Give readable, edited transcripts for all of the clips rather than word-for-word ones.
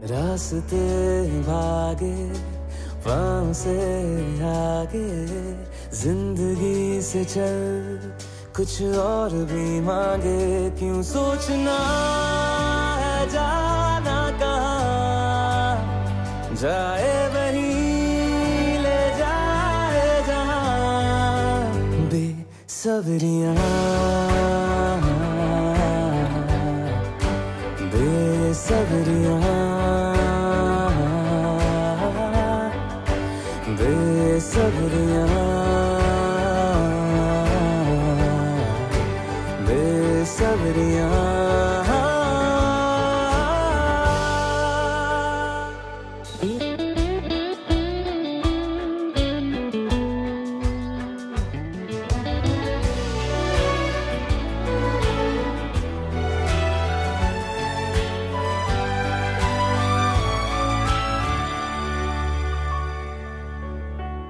रास्ते भागे पाँव से आगे, जिंदगी से चल कुछ और भी मांगे। क्यों सोचना है जाना कहाँ, जाए वहीं ले जाए जहाँ। बेसब्रियाँ बेसब्रियाँ बेसब्रियाँ बेसब्रियाँ।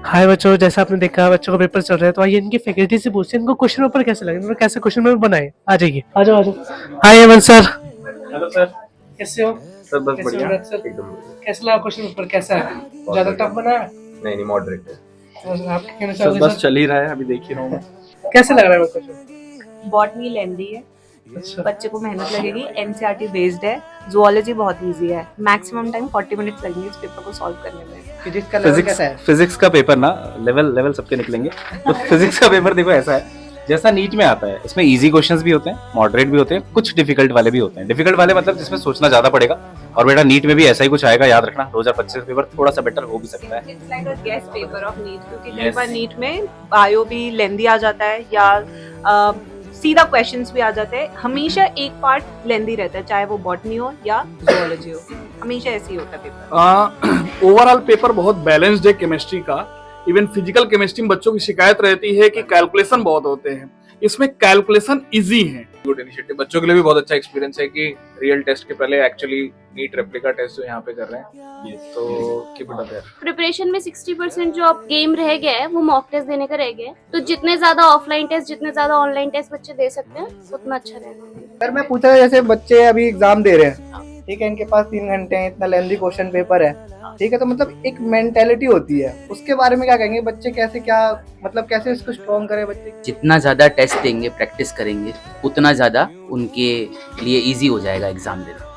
हाय बच्चों, जैसा आपने देखा बच्चों का पेपर चल रहा है, तो आइए इनकी फैकल्टी से पूछते हैं इनको क्वेश्चन पेपर कैसे लगे, इन्होंने कैसे क्वेश्चन पेपर बनाए। आ जाइए, आ जाओ आ जाओ। हाय हेमंत सर। हेलो सर, कैसे हो सर? बस कैसे बढ़िया, हो सर? एकदम बढ़िया। कैसा लगा क्वेश्चन पेपर, कैसा है? ज्यादा टफ बना है? नहीं मॉडरेट है और आप क्या कहना सर, चाहोगे बस सर? चल ही रहा है, अभी देख ही रहा हूँ मैं। कैसे लग रहा है क्वेश्चन? बॉटनी लेंदी है, अच्छा, बच्चे को मेहनत लगेगी। एनसीईआरटी बेस्ड है। जूलॉजी बहुत इजी है, मैक्सिमम टाइम 40 मिनट्स लगेंगे इस पेपर को सॉल्व करने में। फिजिक्स का लेवल कैसा है? फिजिक्स का पेपर ना लेवल सबके निकलेंगे। तो फिजिक्स का पेपर देखो ऐसा है, जैसा नीट में आता है, इसमें इजी क्वेश्चंस भी होते हैं, मॉडरेट भी होते हैं, कुछ डिफिकल्ट वाले भी होते हैं। डिफिकल्ट वाले मतलब जिसमें सोचना ज्यादा पड़ेगा। और बेटा नीट में भी ऐसा ही कुछ आएगा, याद रखना। 2025 पेपर थोड़ा सा बेटर हो भी सकता है। It's like a guest paper of NEET, क्योंकि कई बार नीट में बायो भी लेंदी आ जाता है या सीधा क्वेश्चंस भी आ जाते हैं। हमेशा एक पार्ट लेंदी रहता है, चाहे वो बॉटनी हो या जूलॉजी हो, हमेशा ऐसे ही होता है पेपर। ओवरऑल पेपर बहुत बैलेंस्ड है केमिस्ट्री का। इवन फिजिकल केमिस्ट्री में बच्चों की शिकायत रहती है कि कैलकुलेशन बहुत होते हैं, इसमें कैलकुलेशन इजी है। गुड इनिशिएटिव, बच्चों के लिए भी बहुत अच्छा एक्सपीरियंस है कि रियल टेस्ट के पहले एक्चुअली नीट रेप्लिका टेस्ट जो यहाँ पे कर रहे हैं। तो कीप इट अप यार। प्रिपरेशन में 60% जो अब गेम रह गया है वो मॉक टेस्ट देने का रह गया है। तो जितने ज्यादा ऑफलाइन टेस्ट, जितने ज्यादा ऑनलाइन टेस्ट बच्चे दे सकते हैं उतना अच्छा रहेगा। सर मैं पूछा, जैसे बच्चे अभी एग्जाम दे रहे हैं, ठीक है, इनके पास 3 घंटे हैं, इतना लेंथी क्वेश्चन पेपर है, ठीक है, तो मतलब एक मेंटेलिटी होती है, उसके बारे में क्या कहेंगे? बच्चे कैसे, क्या मतलब कैसे इसको स्ट्रॉन्ग करें बच्चे? जितना ज़्यादा टेस्ट देंगे, प्रैक्टिस करेंगे, उतना ज़्यादा उनके लिए इजी हो जाएगा एग्ज़ाम देना।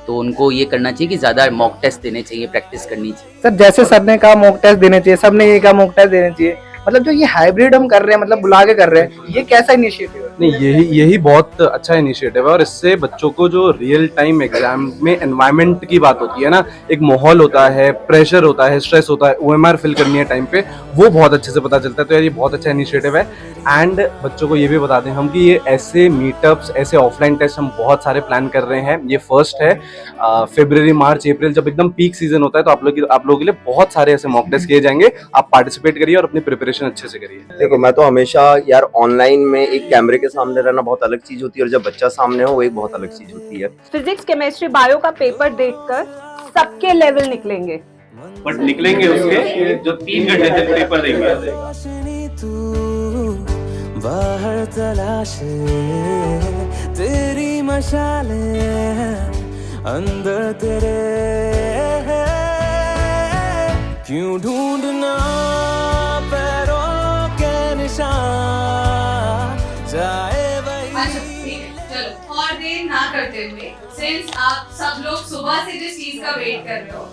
तो उनको ये करना चाहिए कि ज़्यादा मॉक टेस्ट देने चाहिए, प्रैक्टिस करनी चाहिए। सर जैसे सर ने कहा मॉक टेस्ट देने चाहिए, सबने ये कहा मॉक टेस्ट देने चाहिए, मतलब जो ये हाइब्रिड हम कर रहे हैं, मतलब बुला के कर रहे हैं, ये कैसा इनिशिएटिव है? नहीं, यही बहुत अच्छा इनिशिएटिव है। और इससे बच्चों को जो रियल टाइम एग्जाम में एनवायरनमेंट की बात होती है ना, एक माहौल होता है, प्रेशर होता है, स्ट्रेस होता है, ओएमआर फिल करनी है टाइम पे, वो बहुत अच्छे से पता चलता है। तो यार ये बहुत अच्छा इनिशिएटिव है। एंड बच्चों को ये भी बता दें हम कि ये ऐसे मीटअप्स, ऐसे ऑफलाइन टेस्ट हम बहुत सारे प्लान कर रहे हैं। ये फर्स्ट है। फरवरी, मार्च, अप्रैल जब एकदम पीक सीजन होता है तो आप लोगों के लिए बहुत सारे ऐसे मॉक टेस्ट किए जाएंगे। आप पार्टिसिपेट करिए और अपनी प्रिपरेशन अच्छे से करिए। देखो, मैं तो हमेशा यार ऑनलाइन में एक कैमरे के सामने रहना बहुत अलग चीज होती है, और जब बच्चा सामने हो वो एक बहुत अलग चीज होती है। फिजिक्स, केमिस्ट्री, बायो का पेपर देखकर सबके लेवल निकलेंगे, बट निकलेंगे उसके जो 3 घंटे तक पेपर देंगे। रोशनी तू बाहर तलाशे, तेरी मशाले अंदर तेरे, क्यों ढूंढना पैरों के निशान, जाए वही। चलो और देर ना करते हुए, सिंस आप सब लोग सुबह से जिस चीज का वेट कर रहे हो,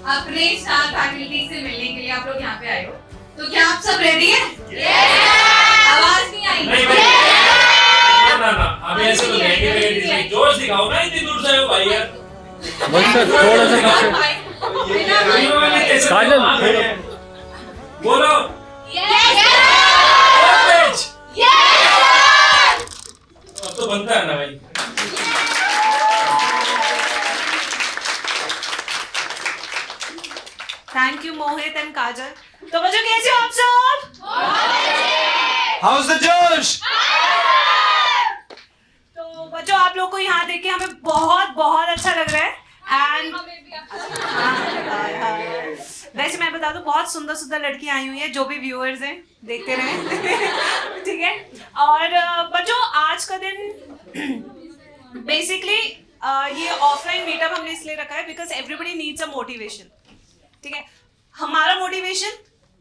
अपने स्टार फैकल्टी से मिलने के लिए आप लोग यहाँ पे आए हो, तो क्या आप सब रेडी हैं? आवाज नहीं आई। ना अभी ऐसे तो नहीं, जोश दिखाओ ना, इतनी दूर से आए हो भाई यार। बस सर थोड़ा सा काजल बोलो। अब तो बनता है ना भाई। थैंक यू मोहित एंड काजल। तो बच्चों कैसे हो आप सब? हाउस द जोश। तो बच्चों आप लोग को यहाँ देख के हमें बहुत बहुत अच्छा लग रहा है। एंड वैसे मैं बता दूं, बहुत सुंदर सुंदर लड़कियां आई हुई हैं, जो भी व्यूअर्स हैं देखते रहें। ठीक है। और बच्चों आज का दिन बेसिकली ये ऑफलाइन मीटअप हमने इसलिए रखा है because everybody needs a motivation, ठीक है। हमारा मोटिवेशन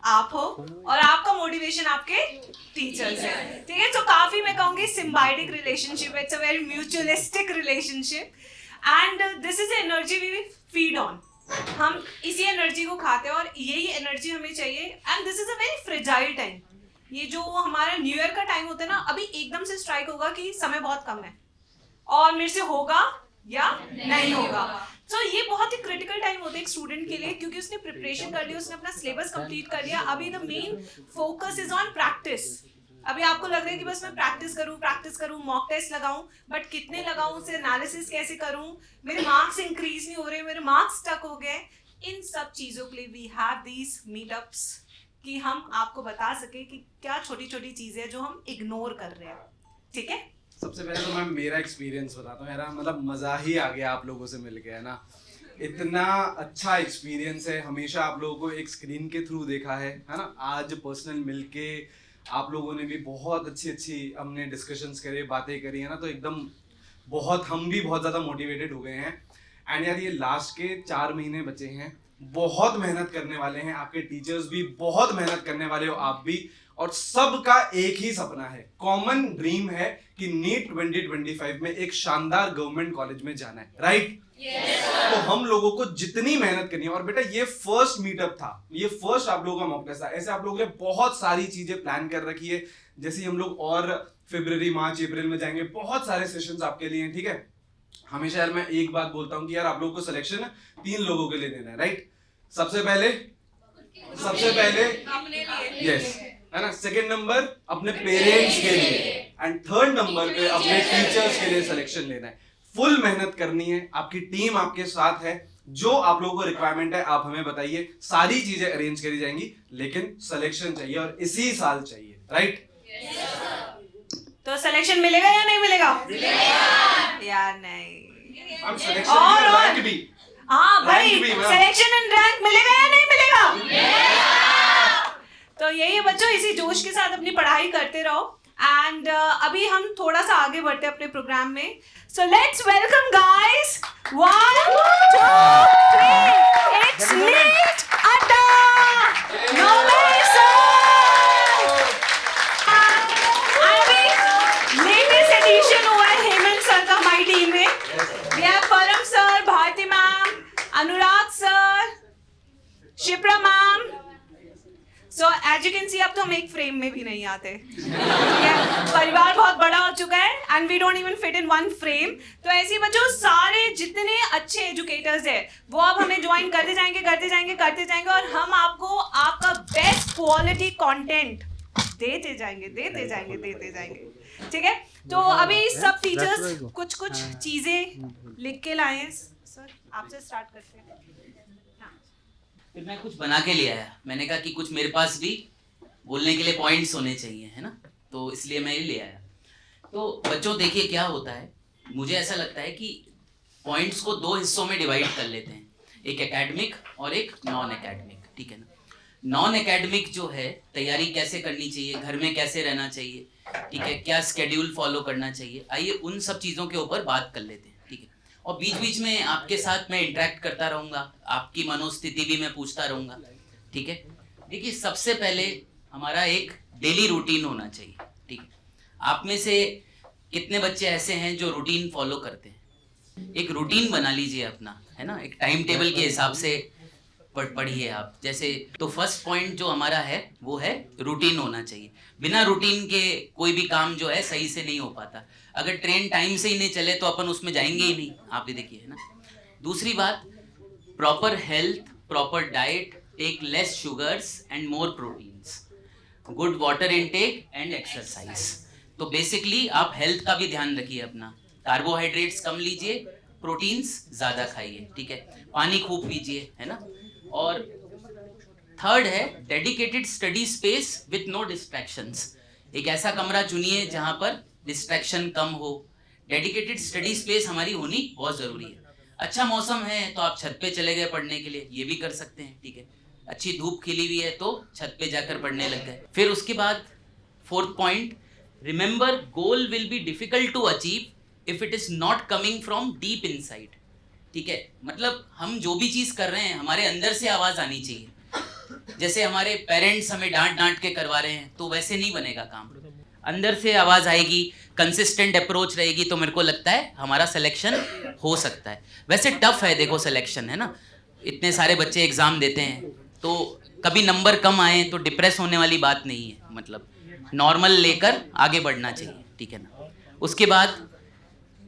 आप हो और आपका मोटिवेशन आपके टीचर्स है, ठीक है। तो काफी मैं कहूँगी symbiotic relationship, it's a very mutualistic relationship and this is energy we feed on. हम इसी एनर्जी को खाते हैं और यही एनर्जी हमें चाहिए and this is a very fragile time. ये जो हमारा न्यू ईयर का टाइम होता है ना, अभी एकदम से स्ट्राइक होगा कि समय बहुत कम है और मेरे से होगा या नहीं होगा। तो ये बहुत ही क्रिटिकल टाइम होता है एक स्टूडेंट के लिए, क्योंकि उसने प्रिपरेशन कर ली, उसने अपना सिलेबस कंप्लीट कर लिया। अभी the main focus is on practice. अभी आपको लग रहा है कि बस मैं प्रैक्टिस करूं, मॉक टेस्ट लगाऊं, बट कितने लगाऊं, उसे एनालिसिस कैसे करूं, मेरे मार्क्स इंक्रीज नहीं हो रहे, मेरे मार्क्स स्टक हो गए। इन सब चीजों के लिए वी हैव दीज मीटअप्स कि हम आपको बता सके कि क्या छोटी छोटी चीजें जो हम इग्नोर कर रहे हैं, ठीक है। सबसे पहले तो मैं मेरा एक्सपीरियंस बताता हूँ। मेरा मतलब मज़ा ही आ गया आप लोगों से मिलके, है ना। इतना अच्छा एक्सपीरियंस है। हमेशा आप लोगों को एक स्क्रीन के थ्रू देखा है ना। आज पर्सनल मिलके आप लोगों ने भी बहुत अच्छी हमने डिस्कशंस करे, बातें करी, है ना। तो एकदम बहुत हम भी बहुत ज़्यादा मोटिवेटेड हो गए हैं। एंड यार ये लास्ट के 4 महीने बचे हैं, बहुत मेहनत करने वाले हैं। आपके टीचर्स भी बहुत मेहनत करने वाले हो, आप भी। और सबका एक ही सपना है, कॉमन ड्रीम है कि नीट 2025 में एक शानदार गवर्नमेंट कॉलेज में जाना है, राइट? तो हम लोगों को जितनी मेहनत करनी है, और बेटा ये फर्स्ट मीटअप था, ये फर्स्ट आप लोगों का मॉक टेस्ट था। ऐसे आप लोगों ने बहुत सारी चीजें प्लान कर रखी है, जैसे हम लोग और फरवरी, मार्च, अप्रैल में जाएंगे। बहुत सारे सेशंस आपके लिए हैं, ठीक है। हमेशा यार मैं एक बात बोलता हूँ कि यार आप लोगों को सिलेक्शन 3 लोगों के लिए देना है, राइट? सबसे पहले यस, है ना। सेकंड नंबर अपने पेरेंट्स के लिए, एंड थर्ड नंबर पे अपने टीचर्स के लिए सिलेक्शन लेना है। फुल मेहनत करनी है, आपकी टीम आपके साथ है। जो आप लोगों को रिक्वायरमेंट है आप हमें बताइए, सारी चीजें अरेंज करी जाएंगी, लेकिन सिलेक्शन चाहिए और इसी साल चाहिए, राइट? तो सिलेक्शन मिलेगा या नहीं मिलेगा? या नहीं? हम सिलेक्शन रैंक भी, हाँ भाई, सिलेक्शन एंड रैंक मिलेगा या नहीं मिलेगा? तो यही है बच्चों, इसी जोश के साथ अपनी पढ़ाई करते रहो। एंड अभी हम थोड़ा सा आगे बढ़ते हैं अपने प्रोग्राम में। So let's welcome guys, 1 2 3, it's NEET Adda, Nobel sir. अभी लेटेस्ट एडिशन हुआ है हेमंत सर का हमारी टीम में। We have Param sir, Bharti ma'am, Anurag sir, Shipra ma'am. So as you can see, अब तो हम एक फ्रेम में भी नहीं आते, ठीक है। परिवार बहुत बड़ा हो चुका है and we don't even fit in 1 frame. तो ऐसे ही बच्चों, सारे जितने अच्छे एजुकेटर्स हैं वो अब हमें ज्वाइन करते जाएंगे और हम आपको आपका बेस्ट क्वालिटी कंटेंट देते जाएंगे, ठीक है। तो अभी सब टीचर्स कुछ चीजें लिख के लाए हैं। सर आपसे स्टार्ट करते हैं। फिर मैं कुछ बना के ले आया। मैंने कहा कि कुछ मेरे पास भी बोलने के लिए पॉइंट्स होने चाहिए, है ना। तो इसलिए मैं ये ले आया। तो बच्चों देखिए क्या होता है, मुझे ऐसा लगता है कि पॉइंट्स को 2 हिस्सों में डिवाइड कर लेते हैं, एक एकेडमिक और एक नॉन एकेडमिक, ठीक है ना। नॉन एकेडमिक जो है, तैयारी कैसे करनी चाहिए, घर में कैसे रहना चाहिए, ठीक है, क्या स्केड्यूल फॉलो करना चाहिए, आइए उन सब चीज़ों के ऊपर बात कर लेते हैं, ठीक है। और बीच बीच में आपके साथ मैं इंटरेक्ट करता रहूँगा, आपकी मनोस्थिति भी मैं पूछता रहूँगा, ठीक है। देखिए सबसे पहले हमारा एक डेली रूटीन होना चाहिए, ठीक है। आप में से कितने बच्चे ऐसे हैं जो रूटीन फॉलो करते हैं? एक रूटीन बना लीजिए अपना, है ना। एक टाइम टेबल के हिसाब से पढ़िए आप। जैसे तो फर्स्ट पॉइंट जो हमारा है वो है रूटीन होना चाहिए। बिना रूटीन के कोई भी काम जो है सही से नहीं हो पाता। अगर ट्रेन टाइम से ही नहीं चले तो अपन उसमें जाएंगे ही नहीं, आप ये देखिए, है ना। दूसरी बात, proper health, proper diet, take less sugars and more proteins, good water intake and exercise. तो बेसिकली आप हेल्थ का भी ध्यान रखिए अपना, कार्बोहाइड्रेट्स कम लीजिए, प्रोटीन्स ज़्यादा खाइए, ठीक है, पानी खूब पीजिए, है ना। और थर्ड है dedicated study space with no distractions. एक ऐसा कमरा चुनिए जहाँ पर डिस्ट्रैक्शन कम हो। डेडिकेटेड स्टडी स्पेस हमारी होनी बहुत ज़रूरी है। अच्छा मौसम है तो आप छत पे चले गए पढ़ने के लिए, ये भी कर सकते हैं, ठीक है। अच्छी धूप खिली हुई है तो छत पे जाकर पढ़ने लग गए। फिर उसके बाद 4th point, remember goal will be difficult to achieve if it is not coming from deep inside, ठीक है, मतलब हम जो भी चीज कर रहे हैं हमारे अंदर से आवाज आनी चाहिए। जैसे हमारे पेरेंट्स हमें डांट डांट के करवा रहे हैं तो वैसे नहीं बनेगा काम, अंदर से आवाज आएगी, कंसिस्टेंट अप्रोच रहेगी, तो मेरे को लगता है हमारा सिलेक्शन हो सकता है। वैसे टफ है देखो सिलेक्शन, है ना, इतने सारे बच्चे एग्जाम देते हैं, तो कभी नंबर कम आए तो डिप्रेस होने वाली बात नहीं है, मतलब नॉर्मल लेकर आगे बढ़ना चाहिए, ठीक है ना। उसके बाद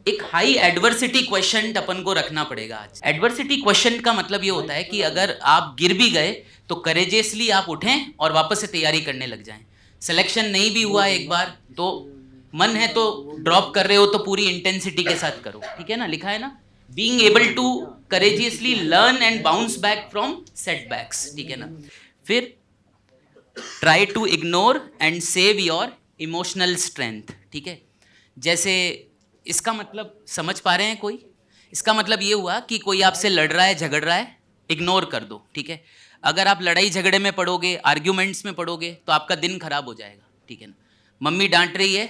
एक हाई एडवर्सिटी क्वेश्चन अपन को रखना पड़ेगा आज। एडवर्सिटी क्वेश्चन का मतलब ये होता है कि अगर आप गिर भी गए तो करेजियसली आप उठें और वापस से तैयारी करने लग जाएं। सिलेक्शन नहीं भी हुआ एक बार तो मन है तो ड्रॉप कर रहे हो तो पूरी इंटेंसिटी के साथ करो, ठीक है ना, लिखा है ना, being able to courageously learn and bounce back from setbacks, ठीक है ना। फिर try to ignore and save your emotional strength, ठीक है। जैसे इसका मतलब समझ पा रहे हैं कोई? इसका मतलब ये हुआ कि कोई आपसे लड़ रहा है, झगड़ रहा है, इग्नोर कर दो, ठीक है। अगर आप लड़ाई झगड़े में पड़ोगे, आर्ग्यूमेंट्स में पड़ोगे तो आपका दिन खराब हो जाएगा, ठीक है ना। मम्मी डांट रही है,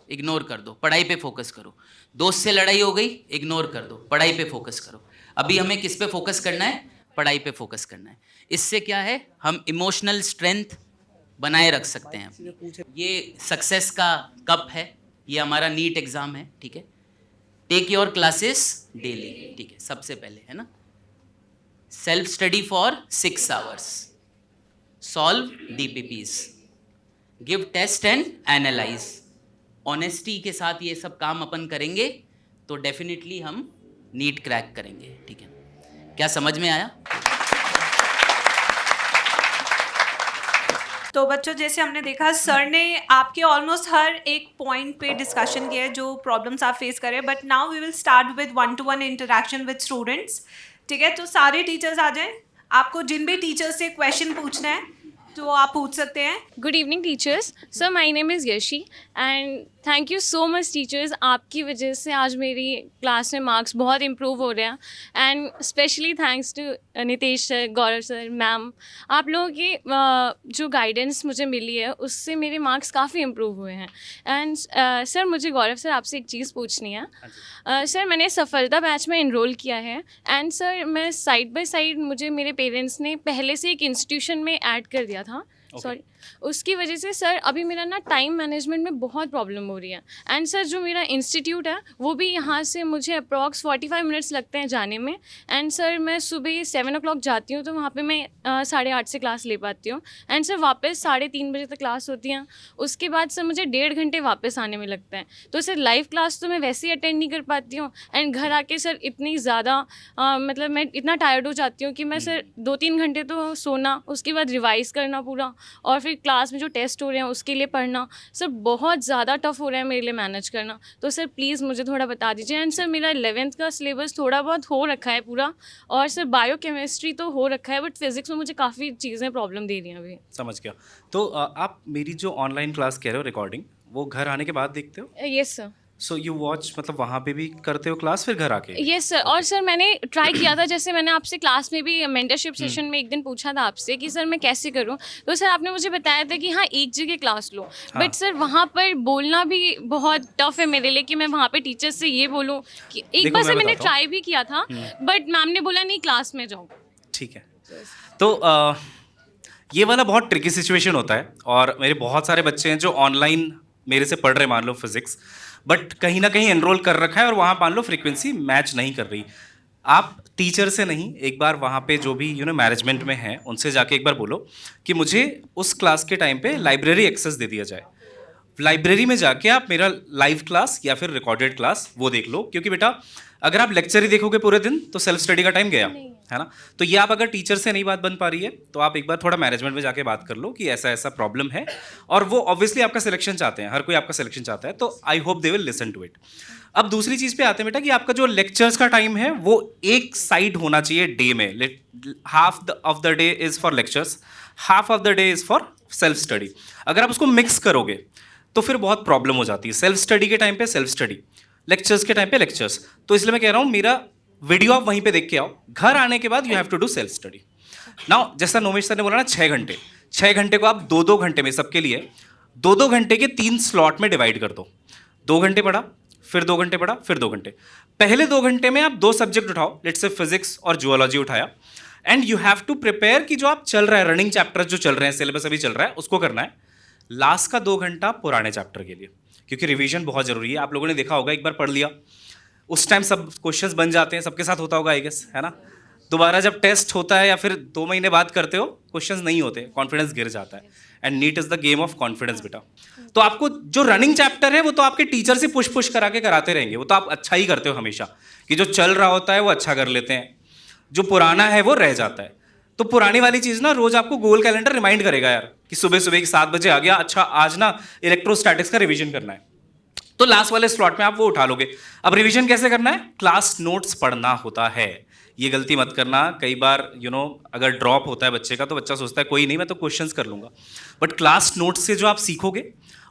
इग्नोर कर दो, पढ़ाई पे फोकस करो। दोस्त से लड़ाई हो गई, इग्नोर कर दो, पढ़ाई पे फोकस करो। अभी हमें किस पे फोकस करना है? पढ़ाई पे फोकस करना है। इससे क्या है, हम इमोशनल स्ट्रेंथ बनाए रख सकते हैं। ये सक्सेस का कप है, ये हमारा नीट एग्जाम है, ठीक है। टेक योर क्लासेस डेली, ठीक है, सबसे पहले, है ना। Self study for 6 hours, solve DPPs, give test and analyse. Honesty के साथ ये सब काम अपन करेंगे तो डेफिनेटली हम नीट क्रैक करेंगे, ठीक है। क्या समझ में आया? तो बच्चों, जैसे हमने देखा सर ने आपके ऑलमोस्ट हर एक पॉइंट पे डिस्कशन किया है जो प्रॉब्लम्स आप फेस कर रहे हैं, but now we will start with 1-to-1 interaction with students, ठीक है। तो सारे टीचर्स आ जाएं, आपको जिन भी टीचर्स से क्वेश्चन पूछना है तो आप पूछ सकते हैं। Good evening teachers, sir my name is Yeshi and thank you so much teachers. आपकी वजह से आज मेरी क्लास में मार्क्स बहुत इम्प्रूव हो रहे हैं and specially thanks to Nitesh sir, Gaurav sir, ma'am. आप लोगों की जो गाइडेंस मुझे मिली है उससे मेरे मार्क्स काफ़ी इम्प्रूव हुए हैं। एंड सर, मुझे गौरव सर आपसे एक चीज़ पूछनी है। सर, मैंने सफलता बैच में इनरोल किया है एंड सर मैं साइड बाय साइड, मुझे मेरे पेरेंट्स ने पहले से एक इंस्टीट्यूशन में ऐड कर दिया था, सॉरी, उसकी वजह से सर अभी मेरा ना टाइम मैनेजमेंट में बहुत प्रॉब्लम हो रही है। एंड सर जो मेरा इंस्टीट्यूट है वो भी यहाँ से मुझे अप्रॉक्स 45 मिनट्स लगते हैं जाने में। एंड सर मैं सुबह 7 o'clock जाती हूँ तो वहाँ पे मैं 8:30 से क्लास ले पाती हूँ। एंड सर वापस 3:30 बजे तक क्लास होती हैं, उसके बाद सर मुझे 1.5 घंटे वापस आने में लगता है। तो सर लाइव क्लास तो मैं वैसे ही अटेंड नहीं कर पाती हूँ एंड घर आके सर इतनी ज़्यादा मतलब मैं इतना टायर्ड हो जाती हूँ कि मैं सर 2-3 घंटे तो सोना, उसके बाद रिवाइज़ करना पूरा, और फिर क्लास में जो टेस्ट हो रहे हैं उसके लिए पढ़ना, सर बहुत ज़्यादा टफ हो रहा है मेरे लिए मैनेज करना। तो सर प्लीज़ मुझे थोड़ा बता दीजिए। एंड सर मेरा 11th का सिलेबस थोड़ा बहुत हो रखा है पूरा, और सर बायो केमिस्ट्री तो हो रखा है, बट फिजिक्स में मुझे काफ़ी चीज़ें प्रॉब्लम दे रही हैं अभी। समझ गया। तो आप मेरी जो ऑनलाइन क्लास कह रहे हो रिकॉर्डिंग, वो घर आने के बाद देखते हो? Yes sir. So you watch, मतलब वहाँ पे भी करते हो क्लास फिर घर आके? Yes sir. और सर मैंने ट्राई किया था, जैसे मैंने आपसे क्लास में भी मेंटरशिप सेशन में एक दिन पूछा था आपसे कि सर मैं कैसे करूं, तो सर आपने मुझे बताया था कि हाँ एक जगह क्लास लो। बट सर वहाँ पर बोलना भी बहुत टफ है मेरे लिए कि मैं वहाँ पे टीचर से ये बोलूँ कि एक बार से मैंने ट्राई भी किया था बट मैम ने बोला नहीं क्लास में जाओ। ठीक है। तो ये वाला बहुत ट्रिकी सिचुएशन होता है, और मेरे बहुत सारे बच्चे हैं जो ऑनलाइन मेरे से पढ़ रहे, मान लो फिजिक्स, बट कहीं ना कहीं एनरोल कर रखा है और वहाँ मान लो फ्रीक्वेंसी मैच नहीं कर रही। आप टीचर से नहीं, एक बार वहाँ पे जो भी मैनेजमेंट में है उनसे जाके एक बार बोलो कि मुझे उस क्लास के टाइम पे लाइब्रेरी एक्सेस दे दिया जाए। लाइब्रेरी में जाके आप मेरा लाइव क्लास या फिर रिकॉर्डेड क्लास वो देख लो, क्योंकि बेटा अगर आप लेक्चर ही देखोगे पूरे दिन तो सेल्फ स्टडी का टाइम गया, है ना। तो ये आप अगर टीचर से नहीं बात बन पा रही है तो आप एक बार थोड़ा मैनेजमेंट में जाके बात कर लो कि ऐसा ऐसा प्रॉब्लम है, और वो ऑब्वियसली आपका सिलेक्शन चाहते हैं, हर कोई आपका सिलेक्शन चाहता है, तो I hope they will listen to it. अब दूसरी चीज़ पे आते हैं बेटा कि आपका जो लेक्चर्स का टाइम है वो एक साइड होना चाहिए डे में। Half of the day is for lectures, half of the day is for self study. अगर आप उसको मिक्स करोगे तो फिर बहुत प्रॉब्लम हो जाती है। सेल्फ स्टडी के टाइम पे सेल्फ स्टडी, लेक्चर्स के टाइम पे लेक्चर्स। तो इसलिए मैं कह रहा हूँ मेरा वीडियो आप वहीं पे देख के आओ, घर आने के बाद you have to do self study. Now जैसा नोमेश सर ने बोला ना 6 घंटे, 6 घंटे को आप 2-2 घंटे में सबके लिए 2-2 घंटे के 3 स्लॉट में डिवाइड कर दो। 2 घंटे पढ़ा, फिर 2 घंटे पढ़ा, फिर 2 घंटे। पहले 2 घंटे में आप 2 सब्जेक्ट उठाओ, लेट्स से फिजिक्स और जूलॉजी उठाया, and you have to prepare कि जो आप चल रहा है, रनिंग चैप्टर जो चल रहे हैं, सिलेबस अभी चल रहा है, उसको करना है। लास्ट का 2 घंटा पुराने चैप्टर के लिए, क्योंकि रिवीजन बहुत जरूरी है। आप लोगों ने देखा होगा, एक बार पढ़ लिया उस टाइम सब क्वेश्चंस बन जाते हैं, सबके साथ होता होगा आई गेस, है ना। दोबारा जब टेस्ट होता है या फिर 2 महीने बाद करते हो, क्वेश्चंस नहीं होते, कॉन्फिडेंस गिर जाता है। And NEET is the game of confidence बेटा। तो आपको जो रनिंग चैप्टर है वो तो आपके टीचर से पुश करा के कराते रहेंगे, वो तो आप अच्छा ही करते हो हमेशा, कि जो चल रहा होता है वो अच्छा कर लेते हैं, जो पुराना है वो रह जाता है। तो पुरानी वाली चीज़ ना रोज आपको गूगल कैलेंडर रिमाइंड करेगा यार, कि सुबह सुबह 7 बजे आ गया, अच्छा आज ना इलेक्ट्रोस्टैटिक्स का रिवीजन करना है, तो लास्ट वाले स्लॉट में आप वो उठा लोगे। अब रिवीजन कैसे करना है? क्लास नोट्स पढ़ना होता है। ये गलती मत करना। कई बार अगर ड्रॉप होता है बच्चे का, तो बच्चा सोचता है कोई नहीं, मैं तो क्वेश्चंस कर लूंगा। बट क्लास नोट्स से जो आप सीखोगे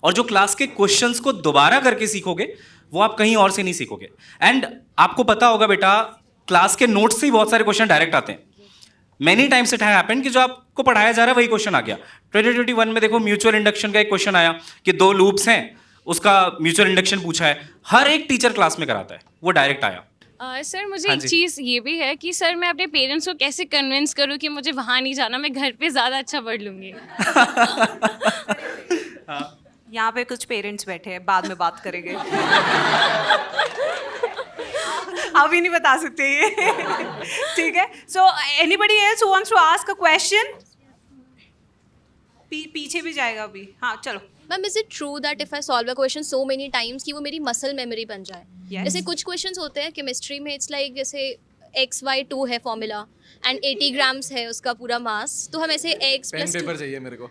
और जो क्लास के क्वेश्चंस को दोबारा करके सीखोगे, वो आप कहीं और से नहीं सीखोगे। एंड आपको पता होगा बेटा, क्लास के नोट्स से ही बहुत सारे क्वेश्चन डायरेक्ट आते हैं। मैनी टाइम्स इट हैपेंड कि जो आपको पढ़ाया जा रहा है वही क्वेश्चन आ गया। 2021 में देखो, म्यूचुअल इंडक्शन का एक क्वेश्चन आया कि 2 लूप्स हैं, उसका म्यूचुअल इंडक्शन पूछा है। हर एक टीचर क्लास में कराता है, वो डायरेक्ट आया। सर मुझे हाँ एक जी। चीज़ ये भी है कि सर मैं अपने पेरेंट्स को कैसे कन्विंस करूँ कि मुझे वहाँ नहीं जाना, मैं घर पे ज़्यादा अच्छा पढ़ लूँगी। यहाँ पे कुछ पेरेंट्स बैठे हैं, बाद में बात करेंगे। अभी नहीं बता सकते ये। ठीक है, so anybody else who wants to ask a question? पीछे भी जाएगा अभी। हाँ चलो। Ma'am, is it true that if I solve a question so many times कि वो मेरी मसल मेमोरी बन जाए? Yes. जैसे कुछ क्वेश्चंस होते हैं केमिस्ट्री में, इट्स लाइक जैसे XY2 है फॉर्मूला एंड 80 ग्राम्स है उसका पूरा मास, तो हम ऐसे x पेन + पेपर चाहिए मेरे को।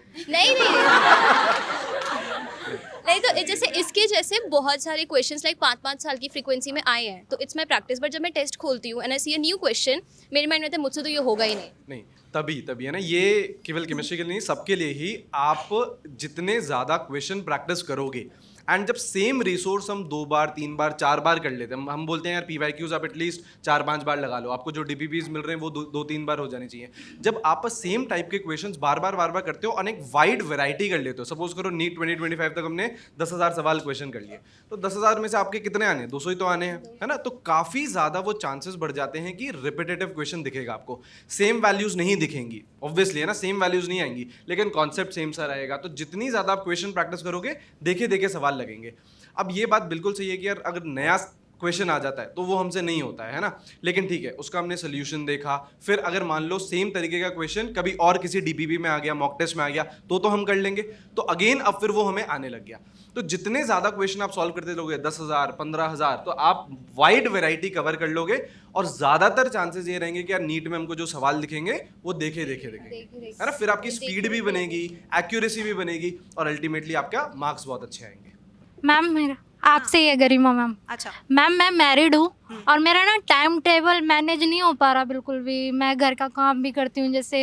नहीं तो जैसे इसके जैसे बहुत सारे क्वेश्चंस लाइक 5-5 साल की फ्रीक्वेंसी में आए हैं, तो इट्स माई प्रैक्टिस। बट जब मैं टेस्ट खोलती हूँ and I see a new question, मेरे माइंड में था मुझसे तो ये होगा ही नहीं। तभी है ना, ये केवल केमिस्ट्री के लिए नहीं, सबके लिए ही। आप जितने ज़्यादा क्वेश्चन प्रैक्टिस करोगे, एंड जब सेम रिसोर्स हम 2 बार 3 बार 4 बार कर लेते हैं, हम बोलते हैं यार PYQs आप एटलीस्ट 4-5 बार लगा लो, आपको जो DPPs मिल रहे हैं वो 2-3 बार हो जाने चाहिए। जब आप सेम टाइप के क्वेश्चंस बार बार करते हो और एक वाइड वैरायटी कर लेते हो, सपोज करो नीट 2025 तक हमने 10,000 सवाल क्वेश्चन कर लिए, तो 10,000 में से आपके कितने आने? 200 ही तो आने हैं, है ना। तो काफ़ी ज़्यादा वो चांसेस बढ़ जाते हैं कि रिपीटेटिव क्वेश्चन दिखेगा आपको, सेम वैल्यूज़ नहीं दिखेंगी, ऑब्वियसली, है ना, सेम वैल्यूज़ नहीं आएंगी, लेकिन कॉन्सेप्ट सेम सा रहेगा। तो जितनी ज़्यादा आप क्वेश्चन प्रैक्टिस करोगे, देखे सवाल लगेंगे। अब ये बात बिल्कुल सही है कि यार अगर नया क्वेश्चन आ जाता है तो वो हमसे नहीं होता है ना, लेकिन ठीक है, उसका हमने सोल्यूशन देखा। फिर अगर मान लो सेम तरीके का क्वेश्चन कभी और किसी DPP में आ गया, मॉक टेस्ट में आ गया, तो हम कर लेंगे। तो अगेन अब फिर वो हमें आने लग गया। तो जितने ज़्यादा क्वेश्चन आप सॉल्व करते लोगे, 10,000 15,000, तो आप वाइड वेराइटी कवर कर लोगे, और ज़्यादातर चांसेस ये रहेंगे कि यार नीट में हमको जो सवाल दिखेंगे वो देखे है ना। फिर आपकी स्पीड भी बनेगी, एक्यूरेसी भी बनेगी, और अल्टीमेटली आपका मार्क्स बहुत अच्छे आएंगे। मैम, मेरा आपसे ये गरिमा मैम। अच्छा मैम, मैं मैरिड हूँ और मेरा ना टाइम टेबल मैनेज नहीं हो पा रहा बिल्कुल भी। मैं घर का काम भी करती हूँ, जैसे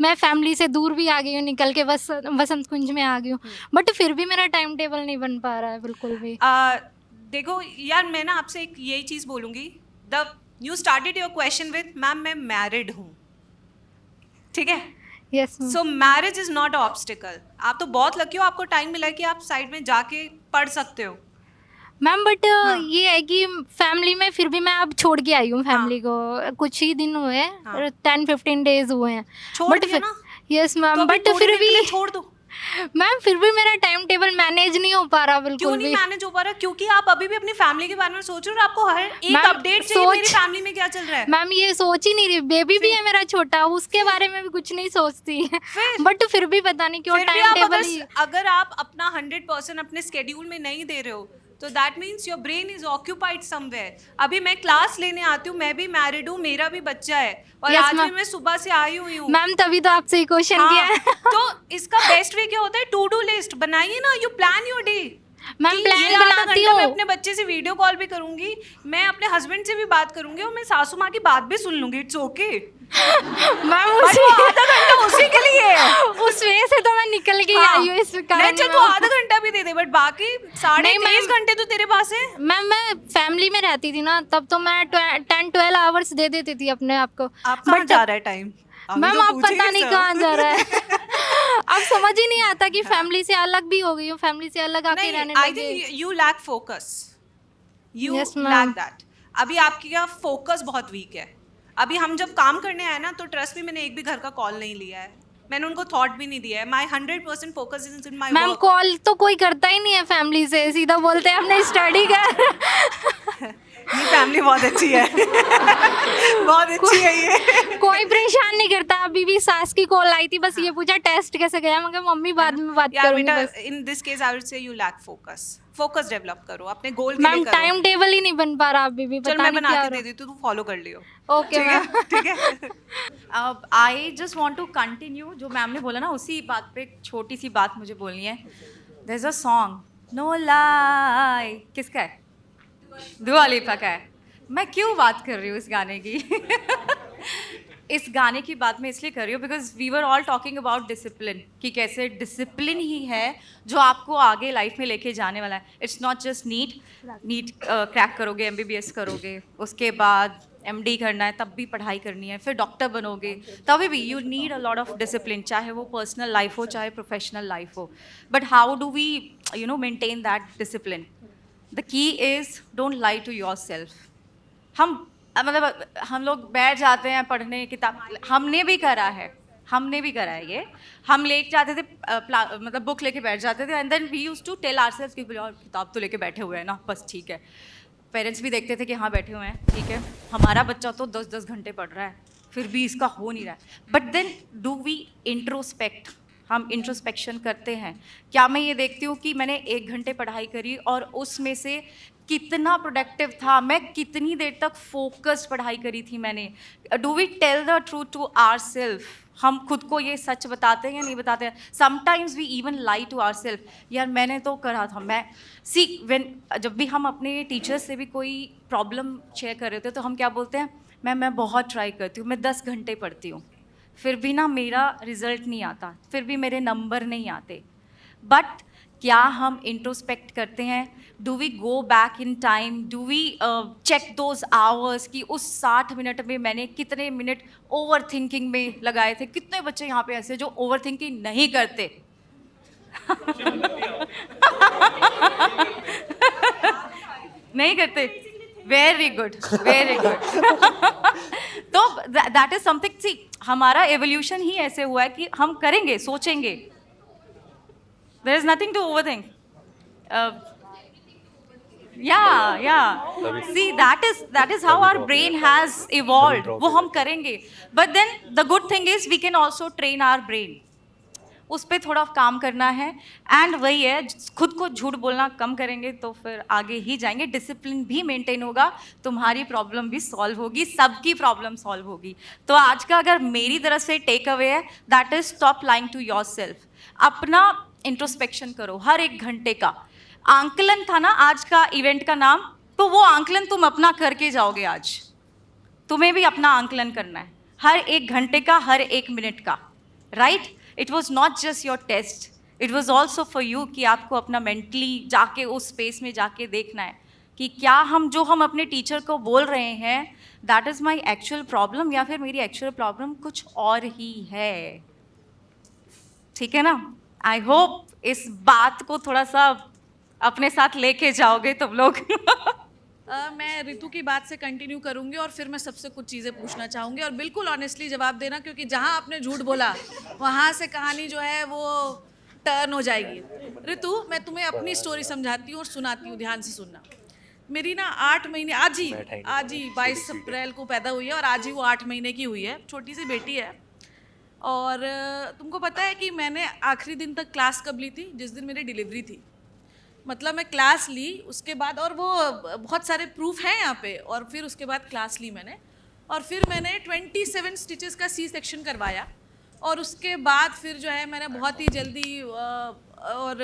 मैं फैमिली से दूर भी आ गई हूँ, निकल के बस वसंत कुंज में आ गई हूँ, बट फिर भी मेरा टाइम टेबल नहीं बन पा रहा है बिल्कुल भी। देखो यार, मैं ना आपसे एक यही चीज़ बोलूँगी। You started your question with ma'am मैं मैरिड हूँ, ठीक है? Yes. So marriage is not obstacle. आप तो बहुत लकी हो, आपको टाइम मिला कि आप साइड में जाके पढ़ सकते हो मैम। बट ये है कि फैमिली में फिर भी मैं अब छोड़ के आई हूँ फैमिली को, कुछ ही दिन हुए हैं, 10-15 डेज हुए हैं। छोड़ दिया ना? यस मैम, बट फिर भी छोड़ दो मैम, फिर भी मेरा टाइम टेबल मैनेज नहीं हो पा रहा बिल्कुल। क्यों नहीं मैनेज हो पा रहा? क्योंकि आप अभी भी अपनी फैमिली के बारे में सोच रहे हो और आपको हर एक अपडेट चाहिए मेरी फैमिली में क्या चल रहा है। मैम, ये सोच ही नहीं रही। बेबी भी है मेरा छोटा, उसके बारे में भी कुछ नहीं सोचती है, बट फिर भी पता नहीं क्यों टाइम टेबल। अगर आप अपना 100% अपने स्केड्यूल में नहीं दे रहे हो, तो that means your brain is occupied somewhere. अभी मैं क्लास लेने आती हूँ, मैं भी मैरिड हूँ, मेरा भी बच्चा है, और आज भी मैं सुबह से आई हुई हूँ। मैम, तभी तो आपसे क्वेश्चन किया है। तो इसका बेस्ट वे क्या होता है? टू डू लिस्ट बनाइए ना, you plan your day. Ma'am, plan बनाती हूँ। मैं अपने बच्चे से वीडियो कॉल भी करूंगी, मैं अपने हस्बैंड से भी बात करूंगी, और मैं सासू माँ की बात भी सुन लूंगी। इट्स ओके मैम, आधा घंटा उसी के लिए उस वे से तो मैं निकल के आई हूँ इस कारण। चल तू आधा घंटा भी दे दे, बट बाकी 23.5 घंटे तो तेरे पास है। मैम, मैं फैमिली में रहती थी ना, तब तो मैं 10-12 आवर्स दे देती थी अपने आप को। आप कहाँ जा रहा है टाइम? मैम, आप पता नहीं कहाँ जा रहा है। अब समझ ही नहीं आता कि फैमिली से अलग भी हो गई हूँ, फैमिली से अलग आके रहने लगी। I think you lack focus. You Yes, ma'am. Lack that. अभी आपका फोकस बहुत वीक है। अभी हम जब काम करने आए ना, तो ट्रस्ट मी, मैंने एक भी घर का कॉल नहीं लिया है, मैंने उनको थॉट भी नहीं दिया है। माई 100% focus is in my ma'am work. Call तो कोई करता ही नहीं है फैमिली से, सीधा बोलते हैं अपने स्टडी कर। ये फैमिली बहुत अच्छी है। बहुत अच्छी है ये। कोई परेशान नहीं करता। अभी भी सास की कॉल आई थी, बस ये पूछा टेस्ट कैसे गया, मगर मम्मी बाद में बात यार करूंगी बेटा, बस। In this case I would say you lack focus. Focus develop करो, अपने गोल के मैम लिए करो। टाइम टेबल ही नहीं बन पा रहा अभी भी, चल पता मैं नहीं बना क्या के हो दे देती हूँ, तू फॉलो कर लियो। Okay ma'am. ठीक है। I just want to continue जो मैम ने बोला ना, उसी बात पे एक छोटी सी बात मुझे बोलनी है। There is a song no lie, किसका है? दुआ लिपा का है। मैं क्यों बात कर रही हूँ इस गाने की? इस गाने की बात मैं इसलिए कर रही हूँ because we were all talking about discipline, कि कैसे डिसिप्लिन ही है जो आपको आगे लाइफ में लेके जाने वाला है। It's not just NEET crack करोगे, MBBS करोगे, उसके बाद MD करना है, तब भी पढ़ाई करनी है, फिर डॉक्टर बनोगे, तभी भी you need a lot of discipline, चाहे वो पर्सनल लाइफ हो चाहे प्रोफेशनल लाइफ हो। But how do we maintain that discipline? The key is don't lie to your self. हम लोग बैठ जाते हैं पढ़ने, किताब हमने भी करा है ये। हम लेके जाते थे मतलब बुक लेके बैठ जाते थे, and then we used to tell ourselves कि यार किताब तो लेके बैठे हुए हैं ना, बस ठीक है। पेरेंट्स भी देखते थे कि हाँ बैठे हुए हैं, ठीक है, हमारा बच्चा तो 10-10 घंटे पढ़ रहा है, फिर भी इसका हो नहीं रहा है। But then do we introspect? हम इंट्रोस्पेक्शन करते हैं क्या? मैं ये देखती हूँ कि मैंने 1 घंटे पढ़ाई करी और उसमें से कितना प्रोडक्टिव था, मैं कितनी देर तक फोकस्ड पढ़ाई करी थी मैंने। Do we tell the truth to our self? हम खुद को ये सच बताते हैं या नहीं बताते हैं? Sometimes we even lie to our self, यार मैंने तो करा था। जब भी हम अपने टीचर्स से भी कोई प्रॉब्लम शेयर कर रहे थे तो हम क्या बोलते हैं? मैं बहुत ट्राई करती हूँ, मैं 10 घंटे पढ़ती हूँ, फिर भी ना मेरा रिजल्ट नहीं आता, फिर भी मेरे नंबर नहीं आते। बट क्या हम इंट्रोस्पेक्ट करते हैं? Do we go back in time? Do we check those hours कि उस 60 मिनट में मैंने कितने मिनट ओवर थिंकिंग में लगाए थे? कितने बच्चे यहाँ पे ऐसे जो ओवर थिंकिंग नहीं करते? नहीं करते? Very good, very good. तो दैट इज समथिंग। सी, हमारा एवोल्यूशन ही ऐसे हुआ है कि हम करेंगे, सोचेंगे। There is nothing to overthink. Yeah. See, that is how our brain has evolved. वो हम करेंगे. But then the good thing is we can also train our brain. उस पर थोड़ा काम करना है। एंड वही है, खुद को झूठ बोलना कम करेंगे तो फिर आगे ही जाएंगे। डिसिप्लिन भी मेंटेन होगा, तुम्हारी प्रॉब्लम भी सॉल्व होगी, सबकी प्रॉब्लम सॉल्व होगी। तो आज का अगर मेरी तरफ से टेक अवे है, that is stop lying to your self. अपना इंट्रोस्पेक्शन करो हर 1 घंटे का। आंकलन था ना आज का इवेंट का नाम, तो वो आंकलन तुम अपना करके जाओगे। आज तुम्हें भी अपना आंकलन करना है, हर 1 घंटे का, हर 1 मिनट का, right? It was not just your test, it was also for you कि आपको अपना मेंटली जाके उस स्पेस में जाके देखना है कि क्या हम अपने टीचर को बोल रहे हैं that is my actual problem, या फिर मेरी एक्चुअल प्रॉब्लम कुछ और ही है। ठीक है ना? आई होप इस बात को थोड़ा सा अपने साथ लेके जाओगे तुम लोग। मैं ऋतु की बात से कंटिन्यू करूंगी और फिर मैं सबसे कुछ चीज़ें पूछना चाहूँगी और बिल्कुल ऑनेस्टली जवाब देना, क्योंकि जहाँ आपने झूठ बोला वहाँ से कहानी जो है वो टर्न हो जाएगी। ऋतु, मैं तुम्हें अपनी स्टोरी समझाती हूँ और सुनाती हूँ, ध्यान से सुनना। मेरी ना 8 महीने, आज ही 22 अप्रैल को पैदा हुई है और आज ही वो 8 महीने की हुई है, छोटी सी बेटी है। और तुमको पता है कि मैंने आखिरी दिन तक क्लास कब ली थी? जिस दिन मेरी डिलीवरी थी। मतलब मैं क्लास ली उसके बाद, और वो बहुत सारे प्रूफ हैं यहाँ पे, और फिर उसके बाद क्लास ली मैंने, और फिर मैंने 27 स्टिचेस का C-सेक्शन करवाया। और उसके बाद फिर जो है मैंने बहुत ही जल्दी और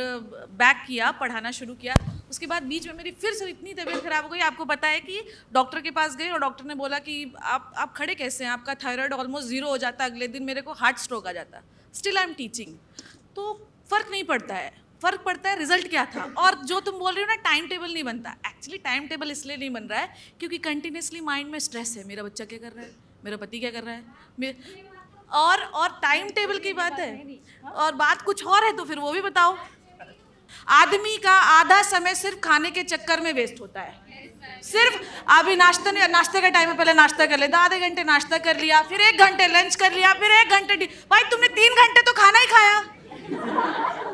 बैक किया, पढ़ाना शुरू किया। उसके बाद बीच में मेरी फिर से इतनी तबीयत ख़राब हो गई। आपको पता है कि डॉक्टर के पास गई और डॉक्टर ने बोला कि आप खड़े कैसे हैं, आपका थायराइड ऑलमोस्ट 0 हो जाता। अगले दिन मेरे को हार्ट स्ट्रोक आ जाता। Still I am teaching. तो फ़र्क नहीं पड़ता है, फ़र्क पड़ता है रिजल्ट क्या था। और जो तुम बोल रही हो ना टाइम टेबल नहीं बनता, एक्चुअली टाइम टेबल इसलिए नहीं बन रहा है क्योंकि कंटिन्यूसली माइंड में स्ट्रेस है। मेरा बच्चा क्या कर रहा है, मेरा पति क्या कर रहा है, और टाइम टेबल की बात है और बात कुछ और है तो फिर वो भी बताओ। आदमी का आधा समय सिर्फ खाने के चक्कर में वेस्ट होता है। सिर्फ अभी नाश्ते का टाइम है, पहले नाश्ता कर लेते, आधे घंटे नाश्ता कर लिया, फिर 1 घंटे लंच कर लिया, फिर 1 घंटे भाई तुमने 3 घंटे तो खाना ही खाया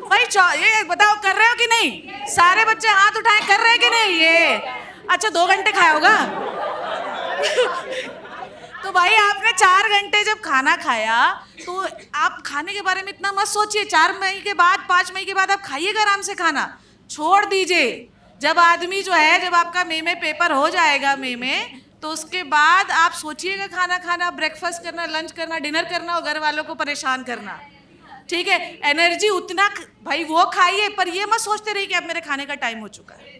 भाई। ये बताओ कर रहे हो कि नहीं? सारे बच्चे हाथ उठाए, कर रहे हैं कि नहीं? ये अच्छा 2 घंटे खाया होगा तो भाई आपने 4 घंटे जब खाना खाया तो आप खाने के बारे में इतना मत सोचिए। 4 मई के बाद 5 मई के बाद आप खाइएगा आराम से खाना, छोड़ दीजिए। जब आदमी जो है, जब आपका मई में पेपर हो जाएगा मई में, तो उसके बाद आप सोचिएगा खाना खाना, ब्रेकफास्ट करना, लंच करना, डिनर करना और घर वालों को परेशान करना, ठीक है? एनर्जी उतना भाई वो खाइए, पर ये मत सोचते रहिए कि अब मेरे खाने का टाइम हो चुका है,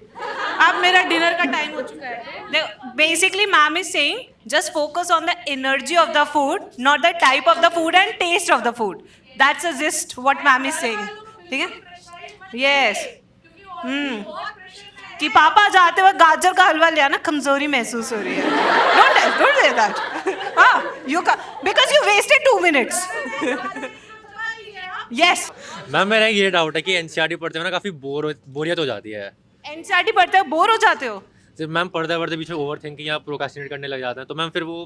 अब मेरा डिनर का टाइम हो चुका है। Basically, ma'am is saying just focus on the energy of the food, not the type of the food and taste of the food. That's a gist what ma'am is saying. ठीक है? Yes. कि पापा जाते वक्त गाजर का हलवा लिया ना, कमजोरी महसूस हो रही है। Don't say that. Because you wasted 2 minutes. Yes. Ma'am मेरा ये डाउट है कि एनसीईआरटी पढ़ते हुए ना काफ़ी बोरियत हो जाती है। एनसीईआरटी पढ़ते हो बोर हो जाते हो? सिर्फ मैम पढ़ते पढ़ते पीछे ओवर थिंकिंग या प्रोक्रास्टिनेट करने लग जाते हैं, तो मैम फिर वो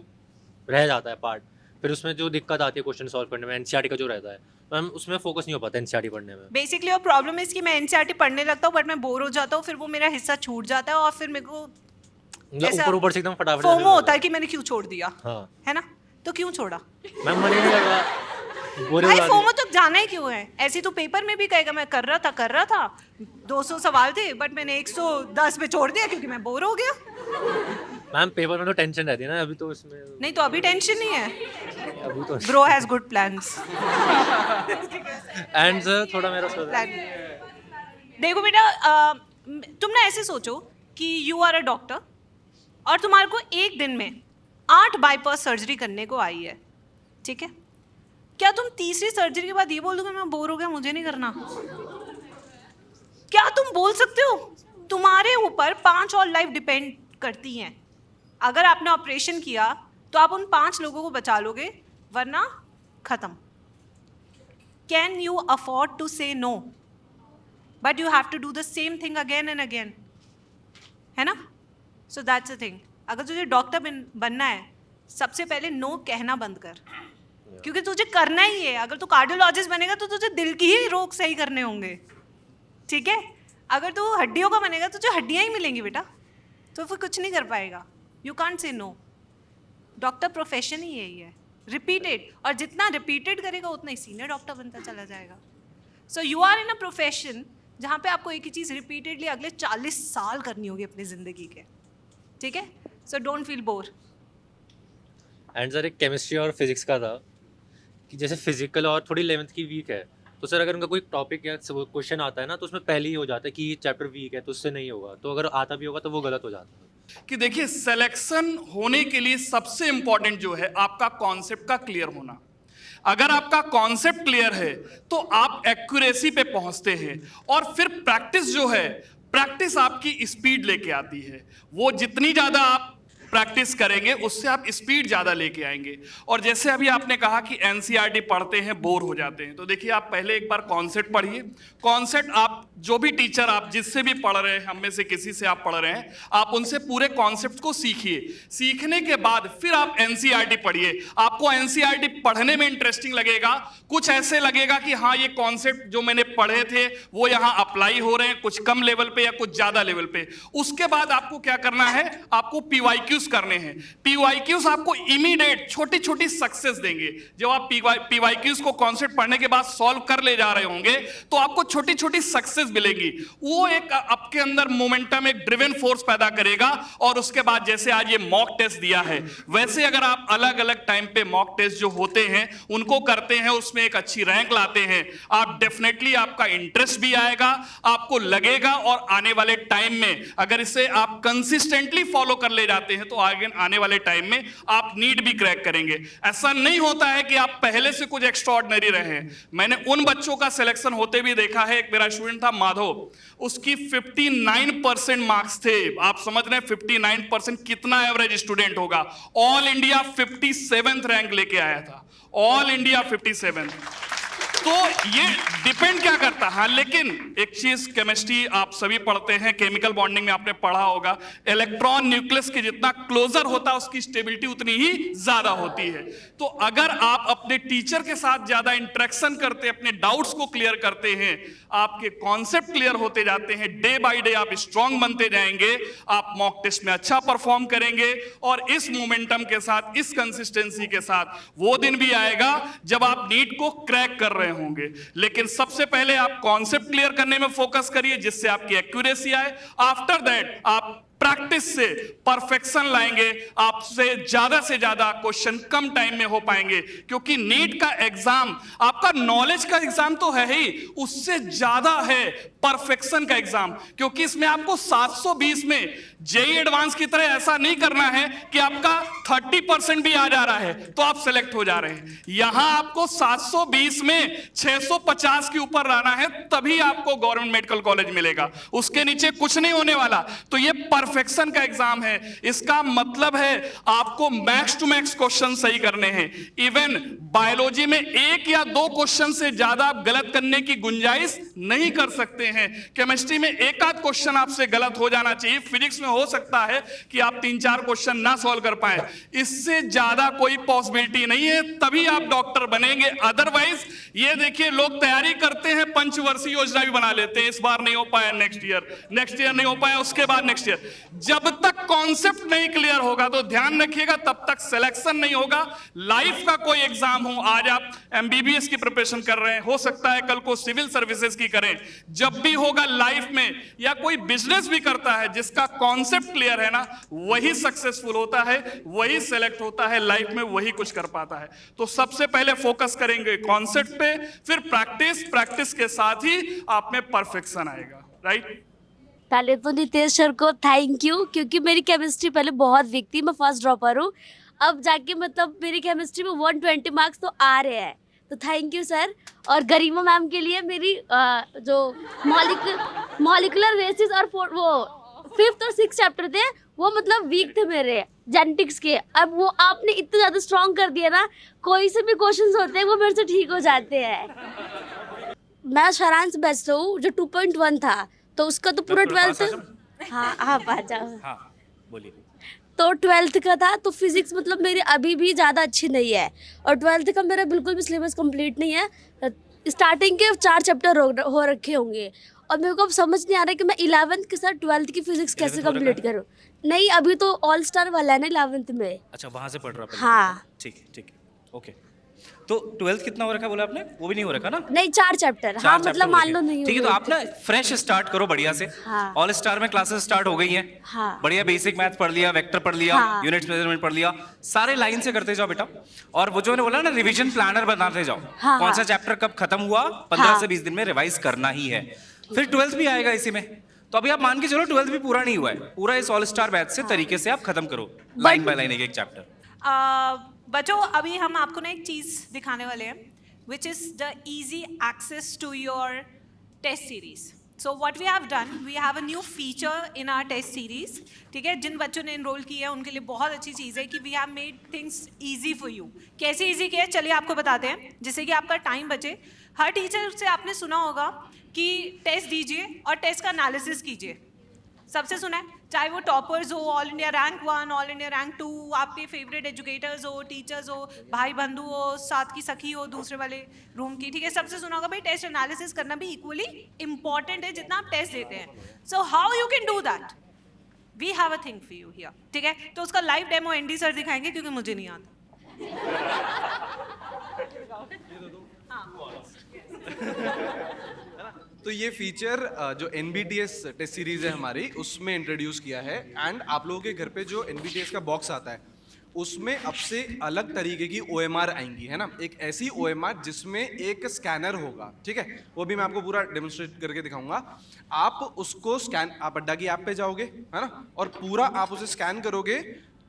रह जाता है पार्ट। फिर उसमें जो दिक्कत आती है क्वेश्चन सॉल्व करने में, एनसीईआरटी का जो रहता है, मैम उसमें फोकस नहीं हो पाता एनसीईआरटी पढ़ने में। बेसिकली और प्रॉब्लम इज कि मैं एनसीईआरटी पढ़ने लगता हूँ बट मैं बोर हो जाता हूँ, फिर वो मेरा हिस्सा छूट जाता है और फिर मेरे को ऊपर से एकदम फटाफट फोमो होता है कि मैंने क्यों छोड़ दिया। हाँ है ना? तो क्यों छोड़ा? मैम मन ही नहीं लग रहा, भाई फोमो तक जाना ही क्यों है? ऐसे तो पेपर में भी कहेगा मैं कर रहा था 200 सवाल थे बट मैंने 110 पे छोड़ दिया क्योंकि मैं बोर हो गया। मैम पेपर में तो टेंशन रहती है ना, अभी तो इसमें नहीं, तो अभी टेंशन नहीं है, अभी तो bro has good plans. And sir थोड़ा मेरा देखो बेटा, तुम ना ऐसे सोचो कि यू आर अ डॉक्टर और तुम्हारे को एक दिन में 8 बाईपास सर्जरी करने को आई है, ठीक है? क्या तुम तीसरी सर्जरी के बाद ये बोल दोगे मैं बोर हो गया, मुझे नहीं करना? क्या तुम बोल सकते हो? तुम्हारे ऊपर 5 और लाइफ डिपेंड करती हैं। अगर आपने ऑपरेशन किया तो आप उन 5 लोगों को बचा लोगे, वरना खत्म। Can you afford to say no? But you have to do the same thing again and again, है ना? So that's a thing. अगर तुझे डॉक्टर बनना है, सबसे पहले नो कहना बंद कर, क्योंकि तुझे करना ही है। अगर तू कार्डियोलॉजिस्ट बनेगा तो तुझे दिल की ही रोग सही करने होंगे, ठीक है? अगर तू हड्डियों का बनेगा तो तुझे हड्डियां ही मिलेंगी बेटा, तो फिर कुछ नहीं कर पाएगा। You can't say no. Doctor profession ही यही है, रिपीटेड, और जितना रिपीटेड करेगा उतना ही सीनियर डॉक्टर बनता चला जाएगा। So you are in a profession जहाँ पे आपको एक ही चीज़ रिपीटेडली अगले 40 साल करनी होगी अपनी ज़िंदगी के, ठीक है? So don't feel bore. And sir एक केमिस्ट्री और फिजिक्स का था कि जैसे फिजिकल और थोड़ी 11th की वीक है, तो सर अगर उनका कोई टॉपिक या क्वेश्चन आता है ना, तो उसमें पहले ही हो जाता है कि ये चैप्टर वीक है तो उससे नहीं होगा, तो अगर आता भी होगा तो वो गलत हो जाता है। कि देखिए, सिलेक्शन होने के लिए सबसे इंपॉर्टेंट जो है आपका कॉन्सेप्ट का क्लियर होना। अगर आपका कॉन्सेप्ट क्लियर है तो आप एक्यूरेसी पे पहुंचते हैं, और फिर प्रैक्टिस जो है, प्रैक्टिस आपकी स्पीड लेके आती है। वो जितनी ज्यादा आप प्रैक्टिस करेंगे उससे आप स्पीड ज़्यादा लेके आएंगे। और जैसे अभी आपने कहा कि एनसीईआरटी पढ़ते हैं बोर हो जाते हैं, तो देखिए आप पहले एक बार कॉन्सेप्ट पढ़िए। कॉन्सेप्ट आप जो भी टीचर आप जिससे भी पढ़ रहे हैं, हम में से किसी से आप पढ़ रहे हैं, आप उनसे पूरे कॉन्सेप्ट को सीखिए। सीखने के बाद फिर आप एनसीईआरटी पढ़िए। आपको एनसीईआरटी पढ़ने में इंटरेस्टिंग लगेगा, कुछ ऐसे लगेगा कि हाँ ये कॉन्सेप्ट जो मैंने पढ़े थे वो यहाँ अप्लाई हो रहे हैं, कुछ कम लेवल पे या कुछ ज़्यादा लेवल पे। उसके बाद आपको क्या करना है, आपको पीवाईक्यूज करने हैं। पीवाईक्यूज आपको इमीडिएट छोटी छोटी सक्सेस देंगे। जब आप पीवाईक्यूज को कॉन्सेप्ट पढ़ने के बाद सॉल्व कर ले जा रहे होंगे तो आपको छोटी छोटी सक्सेस मिलेगी। वो एक आपके अंदर मोमेंटम, एक ड्रिवन फोर्स पैदा करेगा। और उसके बाद जैसे आज ये मॉक टेस्ट दिया है, वैसे अगर आप अलग अलग टाइम पे मॉक टेस्ट जो होते हैं उनको करते हैं, उसमें एक अच्छी रैंक लाते हैं, आप डेफिनेटली आपका इंटरेस्ट भी आएगा, आपको लगेगा, और आने वाले टाइम में अगर इसे आप कंसिस्टेंटली फॉलो कर ले जाते हैं तो आगे आने वाले टाइम में आप नीट भी क्रैक करेंगे। ऐसा नहीं होता है कि आप पहले से कुछ एक्स्ट्राऑर्डिनरी रहे। मैंने उन बच्चों का सिलेक्शन होते भी देखा है। एक मेरा स्टूडेंट था माधव, उसकी 59% मार्क्स थे। आप समझ रहे हैं 59% कितना एवरेज स्टूडेंट होगा। ऑल इंडिया 57th रैंक लेके आया था, ऑल इंडिया 57th। तो ये डिपेंड क्या करता है। हाँ, लेकिन एक चीज केमिस्ट्री आप सभी पढ़ते हैं, केमिकल बॉन्डिंग में आपने पढ़ा होगा, इलेक्ट्रॉन न्यूक्लियस के जितना क्लोजर होता है उसकी स्टेबिलिटी उतनी ही ज्यादा होती है। तो अगर आप अपने टीचर के साथ ज्यादा इंटरेक्शन करते, अपने डाउट्स को क्लियर करते हैं, आपके कॉन्सेप्ट क्लियर होते जाते हैं, डे बाय डे आप स्ट्रांग बनते जाएंगे, आप मॉक टेस्ट में अच्छा परफॉर्म करेंगे। और इस मोमेंटम के साथ, इस कंसिस्टेंसी के साथ वो दिन भी आएगा जब आप नीट को क्रैक कर रहे होंगे। लेकिन सबसे पहले आप कॉन्सेप्ट क्लियर करने में फोकस करिए जिससे आपकी एक्यूरेसी आए। आफ्टर दैट आप प्रैक्टिस से परफेक्शन लाएंगे, आपसे से ज्यादा क्वेश्चन कम टाइम में हो पाएंगे। क्योंकि नीट का एग्जाम आपका नॉलेज का एग्जाम तो है ही, उससे ज्यादा है परफेक्शन का एग्जाम। क्योंकि इसमें आपको 720 में जेईई एडवांस की तरह ऐसा नहीं करना है कि आपका 30% भी आ जा रहा है तो आप सिलेक्ट हो जा रहे हैं। यहां आपको 720 में 650 के ऊपर लाना है, तभी आपको गवर्नमेंट मेडिकल कॉलेज मिलेगा। उसके नीचे कुछ नहीं होने वाला। तो ये परफेक्शन का एग्जाम है। इसका मतलब है आपको मैक्स टू मैक्स क्वेश्चन सही करने हैं। इवन बायोलॉजी में 1 या 2 क्वेश्चन से ज्यादा आप गलत करने की गुंजाइश नहीं कर सकते हैं। केमिस्ट्री में 1 आध क्वेश्चन आपसे गलत हो जाना चाहिए। फिजिक्स में हो सकता है कि आप 3-4 क्वेश्चन ना सॉल्व कर पाए, इससे ज्यादा कोई पॉसिबिलिटी नहीं है, तभी आप डॉक्टर बनेंगे। अदरवाइज ये देखिए, लोग तैयारी करते हैं, पंचवर्षीय योजना भी बना लेते हैं, इस बार नहीं हो पाया नेक्स्ट ईयर नहीं हो पाया, उसके बाद नेक्स्ट ईयर। जब तक कॉन्सेप्ट नहीं क्लियर होगा तो ध्यान रखिएगा, तब तक सिलेक्शन नहीं होगा। लाइफ का कोई एग्जाम हो, आज आप एमबीबीएस की प्रिपरेशन कर रहे हैं, हो सकता है कल को सिविल सर्विसेज की करें। जब भी होगा लाइफ में, या कोई बिजनेस भी करता है, जिसका कॉन्सेप्ट क्लियर है ना, वही सक्सेसफुल होता है, वही सेलेक्ट होता है लाइफ में, वही कुछ कर पाता है। तो सबसे पहले फोकस करेंगे कॉन्सेप्ट पे, फिर प्रैक्टिस के साथ ही आप में परफेक्शन आएगा। राइट? पहले तो नितेश सर को थैंक यू, क्योंकि मेरी केमिस्ट्री पहले बहुत वीक थी, मैं फर्स्ट ड्रॉपर हूँ। अब जाके मतलब मेरी केमिस्ट्री में 120 मार्क्स तो आ रहे हैं, तो थैंक यू सर। और गरिमा मैम के लिए मेरी जो मॉलिकुलर बेसिस और वो 5th और 6th चैप्टर थे, वो मतलब वीक थे मेरे जेनेटिक्स के। अब वो आपने इतना ज़्यादा स्ट्रॉन्ग कर दिया ना, कोई से भी क्वेश्चंस होते हैं वो मेरे से ठीक हो जाते हैं। मैं सारांश बेस्ट हूँ, जो 2.1 था, तो उसका तो पूरा 12th। हाँ, आप आ जाओ। हाँ, बोलिए। तो 12th का था, तो फिजिक्स मतलब मेरी अभी भी ज़्यादा अच्छी नहीं है, और 12th का मेरा बिल्कुल भी सिलेबस कंप्लीट नहीं है। स्टार्टिंग के 4 चैप्टर हो रखे होंगे, और मेरे को अब समझ नहीं आ रहा है कि मैं 11th के साथ 12th की फिजिक्स कैसे कंप्लीट करूँ। नहीं, अभी तो ऑल स्टार वाला है ना 11th में। अच्छा, वहां से पढ़ रहा है। हाँ, ठीक है, ओके। तो 12th कितना हो रखा बोला आपने? वो भी नहीं हो रखा ना? नहीं, 4 चैप्टर। हाँ, मतलब मान लो नहीं। ठीक है, तो आप ना फ्रेश स्टार्ट करो बढ़िया से। हाँ। ऑल स्टार में क्लासेस स्टार्ट हो गई हैं। हाँ। बढ़िया बेसिक मैथ पढ़ लिया, वेक्टर पढ़ लिया, हाँ। यूनिट्स मेजरमेंट पढ़ लिया, सारे लाइन से करते जाओ बेटा। और वो जो मैंने बोला ना, रिवीजन प्लानर बनाते जाओ। हाँ, कौन सा हाँ। चैप्टर कब खत्म हुआ, 15 से 20 दिन में रिवाइज करना ही है। फिर 12th भी आएगा इसी में। तो अभी आप मान के चलो 12th भी पूरा नहीं हुआ है, पूरा इस ऑल स्टार बैच से तरीके से आप खत्म करो, लाइन बाय लाइन एक चैप्टर। बच्चों, अभी हम आपको ना एक चीज़ दिखाने वाले हैं, which is the easy access to your test series. So what we have done, we have a new feature in our test series. ठीक है, जिन बच्चों ने इनरोल किया है उनके लिए बहुत अच्छी चीज़ है कि we have made things easy for you. कैसे easy किया है, चलिए आपको बताते हैं, जिससे कि आपका टाइम बचे। हर टीचर से आपने सुना होगा कि टेस्ट दीजिए और टेस्ट का एनालिसिस कीजिए। सबसे सुना है, चाहे वो टॉपर्स हो, all India rank 1, all India rank 2, आपके फेवरेट एजुकेटर्स हो, टीचर्स हो, भाई बंधु हो, साथ की सखी हो दूसरे वाले रूम की। ठीक है, सबसे सुना होगा भाई टेस्ट एनालिसिस करना भी इक्वली इंपॉर्टेंट है जितना आप टेस्ट देते हैं। So how you can do that, we have a thing for you here. ठीक है, तो उसका लाइव डेमो एनडी सर दिखाएंगे, क्योंकि मुझे नहीं आता। तो ये फीचर जो NBTS टेस्ट सीरीज है हमारी, उसमें इंट्रोड्यूस किया है। एंड आप लोगों के घर पे जो NBTS का बॉक्स आता है, उसमें अब से अलग तरीके की OMR आएंगी, है ना। एक ऐसी OMR जिसमें एक स्कैनर होगा, ठीक है, वो भी मैं आपको पूरा डेमोन्स्ट्रेट करके दिखाऊंगा। आप उसको स्कैन, आप अड्डा की ऐप पे जाओगे, है ना, और पूरा आप उसे स्कैन करोगे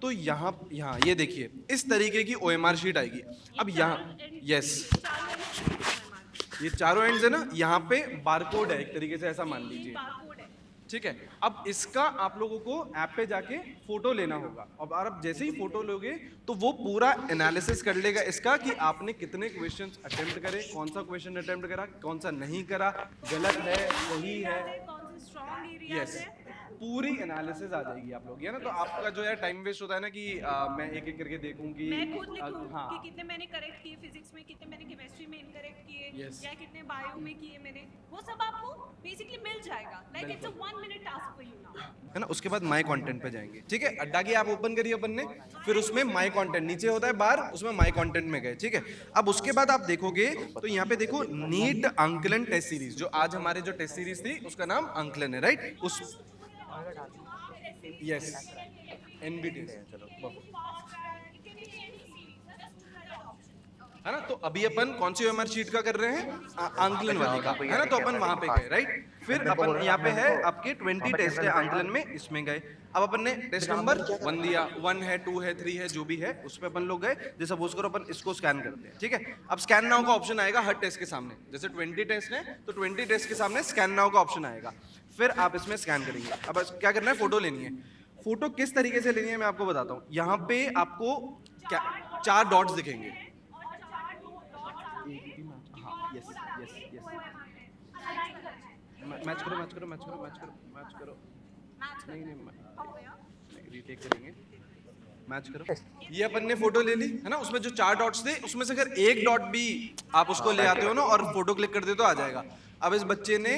तो यहाँ ये देखिए, इस तरीके की OMR शीट आएगी। अब यहाँ यस, ये चारों एंड्स है ना, यहाँ पे बारकोड है एक तरीके से, ऐसा मान लीजिए। ठीक है। अब इसका आप लोगों को ऐप पे जाके फोटो लेना होगा, और आप जैसे ही फोटो लोगे तो वो पूरा एनालिसिस कर लेगा इसका कि आपने कितने क्वेश्चंस अटेम्प्ट करे, कौन सा क्वेश्चन अटेम्प्ट करा, कौन सा नहीं करा, गलत है, सही है, यस, पूरी एनालिसिस आ जाएगी आप लोग, है ना। तो आपका जो है टाइम वेस्ट होता है ना कि मैं एक एक करके देखूं कि मैं खुद लिखूं हाँ कि कितने मैंने करेक्ट किए फिजिक्स में, कितने मैंने केमिस्ट्री में इनकरेक्ट किए, Yes. या कितने बायो में किए मैंने, वो सब आपको बेसिकली मिल जाएगा। Like it's a 1 minute task for you now, है ना। उसके बाद माई कंटेंट पे जाएंगे, ठीक है। अड्डा की आप ओपन करिए अपन ने, फिर उसमें माई कंटेंट नीचे होता है बार, उसमें माई कंटेंट में गए, ठीक है। अब उसके बाद आप देखोगे तो यहाँ पे देखो नीट अंकलन टेस्ट सीरीज, जो आज हमारे जो टेस्ट सीरीज थी उसका नाम अंकलन है, राइट। उस यस एनबीटी, चलो है ना। तो अभी अपन कौन सी ओएमआर शीट का कर रहे हैं, आंकलन वाली का, है ना। तो अपन वहां पे गए, राइट। फिर अपन यहाँ पे है आपके 20 टेस्ट है आंकलन में, इसमें गए। अब अपन ने टेस्ट नंबर 1 दिया, 1 है, 2 है, 3 है, जो भी है उस पे अपन लोग गए। जैसे सपोज करो अपन इसको स्कैन करते हैं, ठीक है। अब स्कैन नाउ का ऑप्शन आएगा हर टेस्ट के सामने, जैसे 20 टेस्ट है तो 20 टेस्ट के सामने स्कैन नाउ का ऑप्शन आएगा, फिर आप इसमें स्कैन करेंगे। अब क्या करना है, फोटो लेनी है। फोटो किस तरीके से लेनी है मैं आपको बताता हूँ। यहाँ पे आपको क्या 4 डॉट्स दिखेंगे, मैच करो मैच करो मैच करो मैच करो मैच करो, नहीं रीटेक करेंगे, मैच करो। ये अपन ने फोटो ले ली, है ना। उसमें जो 4 डॉट्स थे उसमें से अगर एक डॉट भी आप उसको ले आते हो ना और फोटो क्लिक कर दे तो आ जाएगा। अब इस बच्चे ने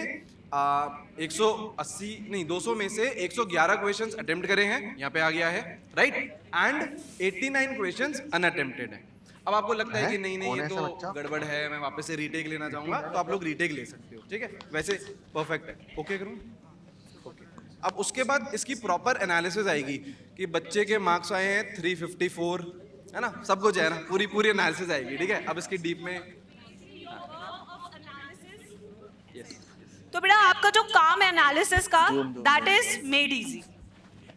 180 नहीं 200 में से 111 क्वेश्चंस अटेम्प्ट करे हैं, यहाँ पे आ गया है, राइट। एंड 89 क्वेश्चंस अनअटेम्प्टेड है। अब आपको लगता है कि नहीं नहीं ये तो गड़बड़ है, मैं वापस से रीटेक लेना चाहूंगा, तो आप लोग रीटेक ले सकते हो, ठीक है। वैसे परफेक्ट है, ओके करूँ, ओके। अब उसके बाद इसकी प्रॉपर एनालिसिस आएगी कि बच्चे के मार्क्स आए हैं 354, है ना, सब कुछ है ना, पूरी एनालिसिस आएगी, ठीक है। अब इसकी डीप में तो बेटा आपका जो काम है एनालिसिस का, दैट इज मेड इजी,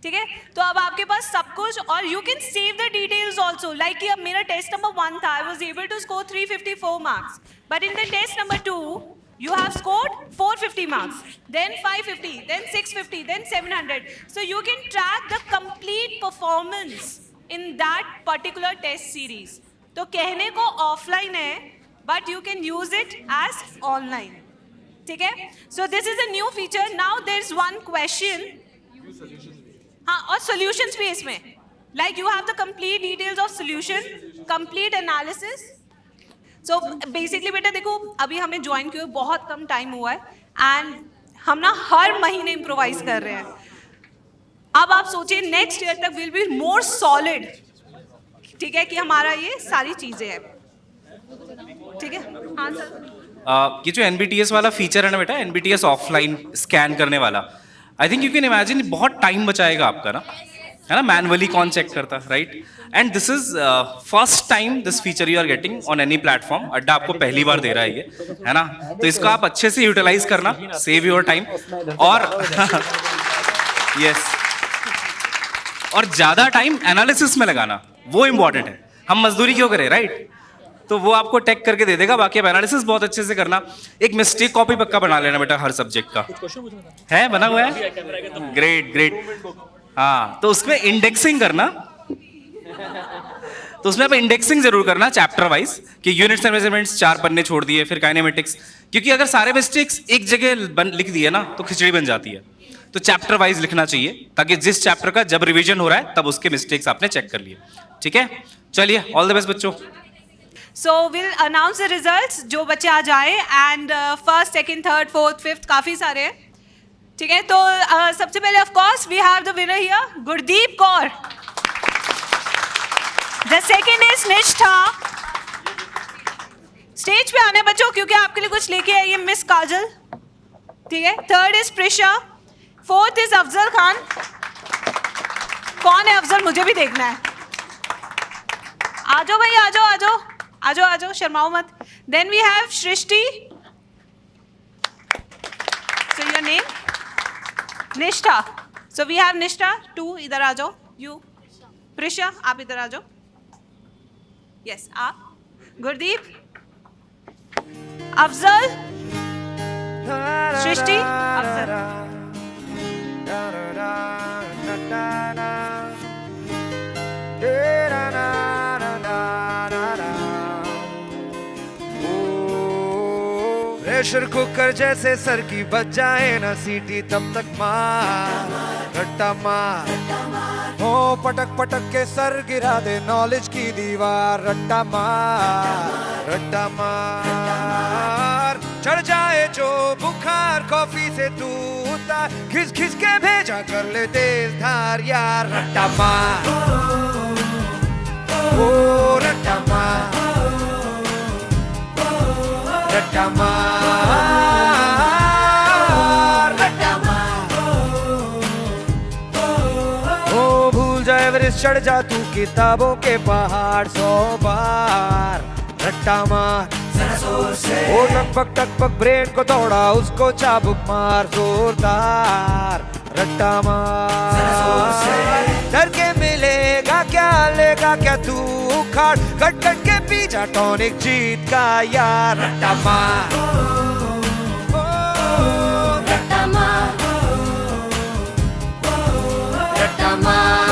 ठीक है। तो अब आपके पास सब कुछ, और you can save the details also. Like कि अब मेरा टेस्ट नंबर 1 था, I was able to score 354 marks, but in the test number 2 you have scored 450 marks, then 550, then 650, then 700. So you can track the complete performance in that particular test series. तो कहने को offline है, but you can use it as online. ठीक है? So this is a new feature. Now there's one question. हाँ, और solutions भी इसमें. Like you have the complete details of solution, complete analysis. So basically बेटा देखो अभी हमें ज्वाइन किए बहुत कम टाइम हुआ है, एंड हम ना हर महीने इम्प्रोवाइज कर रहे हैं। अब आप सोचिए नेक्स्ट ईयर तक विल बी मोर सॉलिड, ठीक है, कि हमारा ये सारी चीजें हैं, ठीक है। हाँ सर, ये जो NBTS वाला फीचर है ना बेटा, NBTS ऑफलाइन स्कैन करने वाला, I think you can imagine बहुत टाइम बचाएगा आपका ना, है ना। मैनुअली कौन चेक करता, right. And this is first time this feature you are getting on any platform. Adda आपको पहली बार दे रहा है ये, है ना। तो इसको आप अच्छे से यूटिलाइज करना, सेव योर टाइम, और यस और ज्यादा टाइम एनालिसिस में लगाना, वो इंपॉर्टेंट है। हम मजदूरी क्यों करें, राइट। तो वो आपको टैग करके दे देगा, बाकी आप एनालिसिस बहुत अच्छे से करना। एक मिस्टेक कॉपी पक्का बना लेना बेटा हर सब्जेक्ट का, है बना हुआ है, ग्रेट ग्रेट। हाँ, तो उसमें इंडेक्सिंग करना, तो उसमें आप इंडेक्सिंग जरूर करना चैप्टर वाइज, कि यूनिट्स एंड मेजरमेंट्स 4 पन्ने छोड़ दिए, फिर काइनेमेटिक्स, क्योंकि अगर सारे मिस्टेक्स एक जगह लिख दिए ना तो खिचड़ी बन जाती है। तो चैप्टर वाइज लिखना चाहिए, ताकि जिस चैप्टर का जब रिवीजन हो रहा है तब उसके मिस्टेक्स आपने चेक कर लिए, ठीक है। चलिए, ऑल द बेस्ट बच्चों। So we'll announce the results, जो बच्चे आ जाए, and first, second, third, fourth, fifth काफी सारे हैं, ठीक है। तो सबसे पहले of course we have the winner here, Gurdeep Kaur. The second is Nishtha. Stage पे आने बच्चों, क्योंकि आपके लिए कुछ लेके आई है मिस काजल, ठीक है। Third is Prisha, fourth is Afzal Khan. कौन है अफजल, मुझे भी देखना है। आ जाओ भाई, आ जाओ आ जाओ आ जाओ आ जाओ, शर्माओ मत। Then we have Srishti, so your name Nishtha. So we have निष्ठा 2, इधर आ जाओ। यू प्रिशा, आप इधर आ जाओ। यस, आप गुरदीप, अफजल, सृष्टि, अफजल। प्रेशर कुकर जैसे सर की बच जाए ना सीटी तब तक मार रट्टा मार हो पटक पटक के सर गिरा दे नॉलेज की दीवार रट्टा मार चढ़ जाए जो बुखार कॉफी से तू उतार खिस खिस के भेजा कर ले तेज धार यार रट्टा मार ओ रट्टा मार रट्टा मार रट्टा मार ओ भूल जाए एवरेस्ट चढ़ जा तू किताबों के पहाड़ 100 बार रट्टा मार ओ टक पक ब्रेन को तोड़ा उसको चाबुक मार जोरदार रट्टा मार डर के मिलेगा क्या लेगा क्या तू उखाड़ कट कट के पीछा टॉनिक जीत का यार रट्टा मार रट्टा मार रट्टा मार